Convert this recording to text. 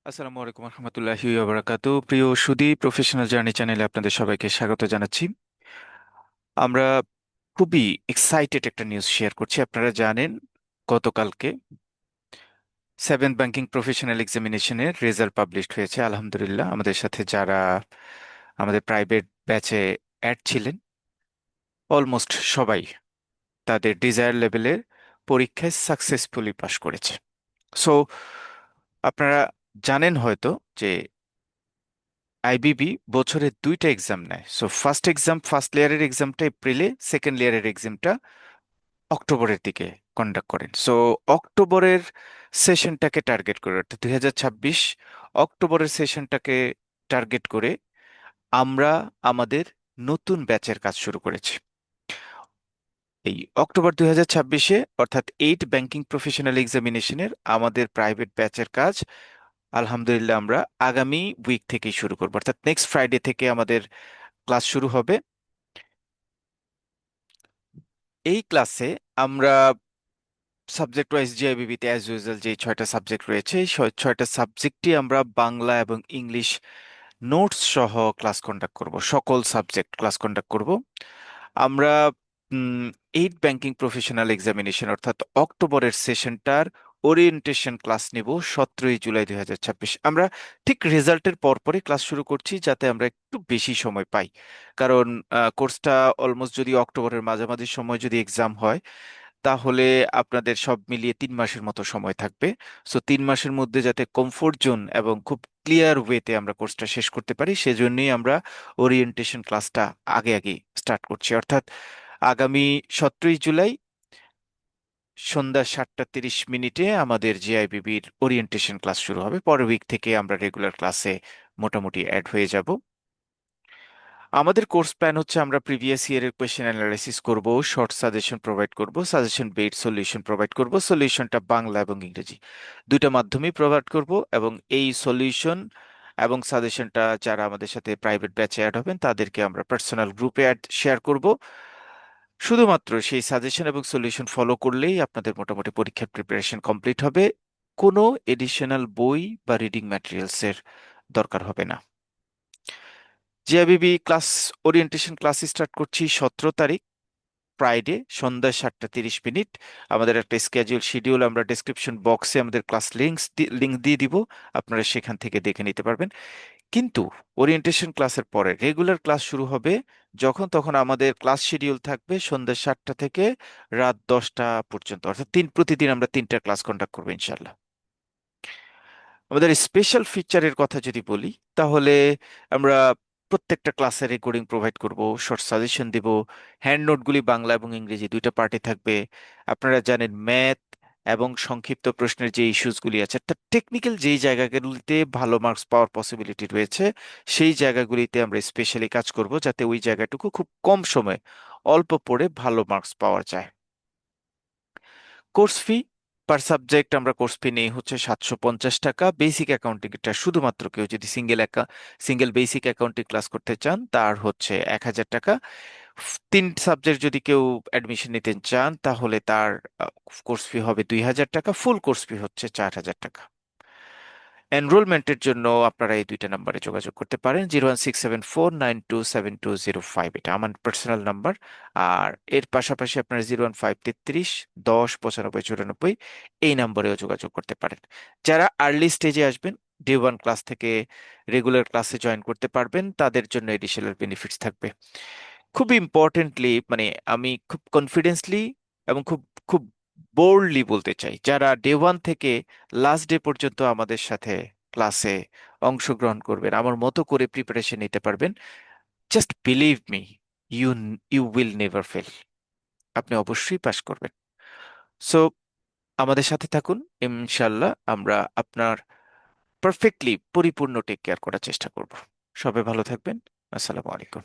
আসসালামু আলাইকুম রহমতুল্লাহি ওয়া প্রিয় সুধী প্রফেশনাল জার্নি চ্যানেলে আপনাদের সবাইকে স্বাগত জানাচ্ছি। আমরা খুবই এক্সাইটেড একটা নিউজ শেয়ার করছি। আপনারা জানেন, গতকালকে সেভেন্থ ব্যাংকিং প্রফেশনাল এক্সামিনেশনের রেজাল্ট পাবলিশড হয়েছে। আলহামদুলিল্লাহ, আমাদের সাথে যারা আমাদের প্রাইভেট ব্যাচে অ্যাড ছিলেন অলমোস্ট সবাই তাদের ডিজায়ার লেভেলের পরীক্ষায় সাকসেসফুলি পাশ করেছে। সো আপনারা জানেন হয়তো যে আইবিবি বছরে দুইটা এক্সাম নেয়। সো ফার্স্ট লেয়ারের এক্সামটা এপ্রিলে, সেকেন্ড লেয়ারের এক্সামটা অক্টোবরের দিকে কন্ডাক্ট করেন। সো অক্টোবরের সেশনটাকে টার্গেট করে, অর্থাৎ 2026 অক্টোবরের সেশনটাকে টার্গেট করে আমরা আমাদের নতুন ব্যাচের কাজ শুরু করেছি। এই অক্টোবর 2026-এ অর্থাৎ ব্যাংকিং প্রফেশনাল এক্সামিনেশনের আমাদের প্রাইভেট ব্যাচের কাজ আলহামদুলিল্লাহ আমরা আগামী উইক থেকেই শুরু করবো, অর্থাৎ নেক্সট ফ্রাইডে থেকে আমাদের ক্লাস শুরু হবে। এই ক্লাসে আমরা সাবজেক্ট ওয়াইজ জিআইবিবিতে অ্যাজ ইউজুয়াল যে ছয়টা সাবজেক্ট রয়েছে, এই ছয়টা সাবজেক্টই আমরা বাংলা এবং ইংলিশ নোটস সহ ক্লাস কন্ডাক্ট করব, সকল সাবজেক্ট ক্লাস কন্ডাক্ট করব। আমরা ব্যাংকিং প্রফেশনাল এক্সামিনেশন অর্থাৎ অক্টোবরের সেশনটার ওরিয়েন্টেশন ক্লাস নিব 17 জুলাই 2026। আমরা ঠিক রেজাল্টের পরপরই ক্লাস শুরু করছি, যাতে আমরা একটু বেশি সময় পাই। কারণ কোর্সটা অলমোস্ট যদি অক্টোবরের মাঝামাঝি সময় যদি এক্সাম হয়, তাহলে আপনাদের সব মিলিয়ে 3 মাসের মতো সময় থাকবে। সো 3 মাসের মধ্যে যাতে কমফোর্ট জোন এবং খুব ক্লিয়ার ওয়েতে আমরা কোর্সটা শেষ করতে পারি, সেজন্যই আমরা ওরিয়েন্টেশন ক্লাসটা আগে আগে স্টার্ট করছি। অর্থাৎ আগামী 17 জুলাই সন্ধ্যা 7টা 30 মিনিটে আমাদের জিআইবিবির ওরিয়েন্টেশন ক্লাস শুরু হবে। পরের উইক থেকে আমরা রেগুলার ক্লাসে মোটামুটি অ্যাড হয়ে যাব। আমাদের কোর্স প্ল্যান হচ্ছে, আমরা প্রিভিয়াস ইয়ারের কোয়েশ্চেন অ্যানালাইসিস করব, শর্ট সাজেশন প্রোভাইড করব, সাজেশন বেসড সলিউশন প্রোভাইড করব। সলিউশনটা বাংলা এবং ইংরেজি দুইটা মাধ্যমেই প্রোভাইড করব, এবং এই সলিউশন এবং সাজেশনটা যারা আমাদের সাথে প্রাইভেট ব্যাচে অ্যাড হবেন তাদেরকে আমরা পার্সোনাল গ্রুপে অ্যাড শেয়ার করব। শুধুমাত্র সেই সাজেশন এবং সলিউশন ফলো করলেই আপনাদের মোটামুটি পরীক্ষার প্রিপারেশন কমপ্লিট হবে। কোনো এডিশনাল বই বা রিডিং ম্যাটেরিয়ালসের দরকার হবে না। জিআইবিবি ক্লাস ওরিয়েন্টেশন ক্লাস স্টার্ট করছি 17 তারিখ ফ্রাইডে সন্ধ্যা 7টা 30 মিনিট। আমাদের একটা স্কেজুল শিডিউল আমরা ডেসক্রিপশন বক্সে আমাদের ক্লাস লিঙ্ক দিয়ে দিব, আপনারা সেখান থেকে দেখে নিতে পারবেন। কিন্তু ওরিয়েন্টেশন ক্লাসের পরে রেগুলার ক্লাস শুরু হবে যখন তখন আমাদের ক্লাস শিডিউল থাকবে সন্ধ্যা 7টা থেকে রাত 10টা পর্যন্ত, অর্থাৎ প্রতিদিন আমরা 3টা ক্লাস কন্ডাক্ট করবো ইনশাল্লাহ। আমাদের স্পেশাল ফিচারের কথা যদি বলি, তাহলে আমরা প্রত্যেকটা ক্লাসের রেকর্ডিং প্রোভাইড করব, শর্ট সাজেশন দিব, হ্যান্ড নোটগুলি বাংলা এবং ইংরেজি দুইটা পার্টে থাকবে। আপনারা জানেন ম্যাথ এবং সংক্ষিপ্ত প্রশ্নের যে ইস্যুসগুলি আছে, অর্থাৎ টেকনিক্যাল যেই জায়গাগুলিতে ভালো মার্কস পাওয়ার পসিবিলিটি রয়েছে, সেই জায়গাগুলিতে আমরা স্পেশালি কাজ করব, যাতে ওই জায়গাটুকু খুব কম সময়ে অল্প পড়ে ভালো মার্কস পাওয়া যায়। কোর্স ফি পার সাবজেক্ট আমরা কোর্স ফি নেই হচ্ছে 750 টাকা। বেসিক অ্যাকাউন্টিং এটা শুধুমাত্র কেউ যদি সিঙ্গেল বেসিক অ্যাকাউন্টিং ক্লাস করতে চান তার হচ্ছে 1000 টাকা। 3 সাবজেক্ট যদি কেউ অ্যাডমিশন নিতে চান তাহলে তার কোর্স ফি হবে 2000 টাকা। ফুল কোর্স ফি হচ্ছে 4000 টাকা। এনরোলমেন্টের জন্য আপনারা এই দুইটা নাম্বারে যোগাযোগ করতে পারেন, 01674927205, এটা আমার পার্সোনাল নাম্বার। আর এর পাশাপাশি আপনারা 01533109594 এই নাম্বারেও যোগাযোগ করতে পারেন। যারা আর্লি স্টেজে আসবেন, ডে 1 ক্লাস থেকে রেগুলার ক্লাসে জয়েন করতে পারবেন, তাদের জন্য এডিশনাল বেনিফিটস থাকবে। খুব ইম্পর্টেন্টলি, মানে আমি খুব কনফিডেন্সলি এবং খুব খুব বোল্ডলি বলতে চাই, যারা ডে 1 থেকে লাস্ট ডে পর্যন্ত আমাদের সাথে ক্লাসে অংশগ্রহণ করবেন, আমার মতো করে প্রিপারেশন নিতে পারবেন, just believe me, you you will never fail. আপনি অবশ্যই পাশ করবেন। সো আমাদের সাথে থাকুন, ইনশাল্লাহ আমরা আপনার পারফেক্টলি পরিপূর্ণ টেক কেয়ার করার চেষ্টা করব। সবাই ভালো থাকবেন। আসসালামু আলাইকুম।